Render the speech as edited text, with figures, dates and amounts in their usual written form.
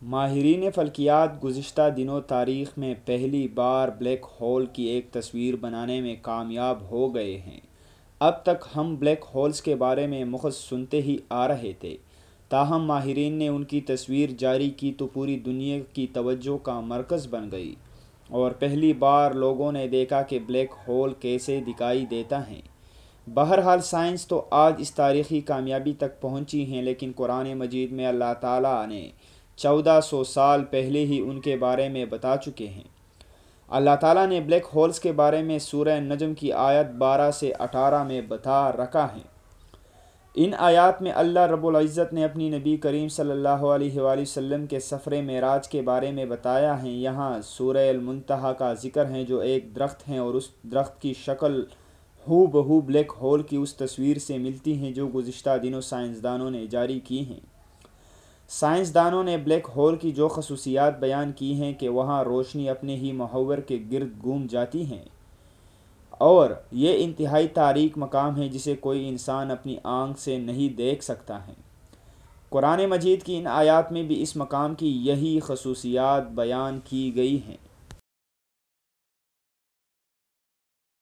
ماہرین فلکیات گزشتہ دنوں تاریخ میں پہلی بار بلیک ہول کی ایک تصویر بنانے میں کامیاب ہو گئے ہیں۔ اب تک ہم بلیک ہولز کے بارے میں محض سنتے ہی آ رہے تھے، تاہم ماہرین نے ان کی تصویر جاری کی تو پوری دنیا کی توجہ کا مرکز بن گئی، اور پہلی بار لوگوں نے دیکھا کہ بلیک ہول کیسے دکھائی دیتا ہے۔ بہرحال سائنس تو آج اس تاریخی کامیابی تک پہنچی ہے، لیکن قرآن مجید میں اللہ تعالیٰ نے 1400 سال پہلے ہی ان کے بارے میں بتا چکے ہیں۔ اللہ تعالیٰ نے بلیک ہولز کے بارے میں سورہ نجم کی آیت 12 سے 18 میں بتا رکھا ہے۔ ان آیات میں اللہ رب العزت نے اپنی نبی کریم صلی اللہ علیہ وآلہ وسلم کے سفر معراج کے بارے میں بتایا ہے۔ یہاں سورہ المنتہا کا ذکر ہے جو ایک درخت ہے، اور اس درخت کی شکل ہو بہو بلیک ہول کی اس تصویر سے ملتی ہے جو گزشتہ دنوں سائنسدانوں نے جاری کی ہیں۔ سائنسدانوں نے بلیک ہول کی جو خصوصیات بیان کی ہیں کہ وہاں روشنی اپنے ہی محور کے گرد گھوم جاتی ہے، اور یہ انتہائی تاریک مقام ہے جسے کوئی انسان اپنی آنکھ سے نہیں دیکھ سکتا ہے۔ قرآن مجید کی ان آیات میں بھی اس مقام کی یہی خصوصیات بیان کی گئی ہیں۔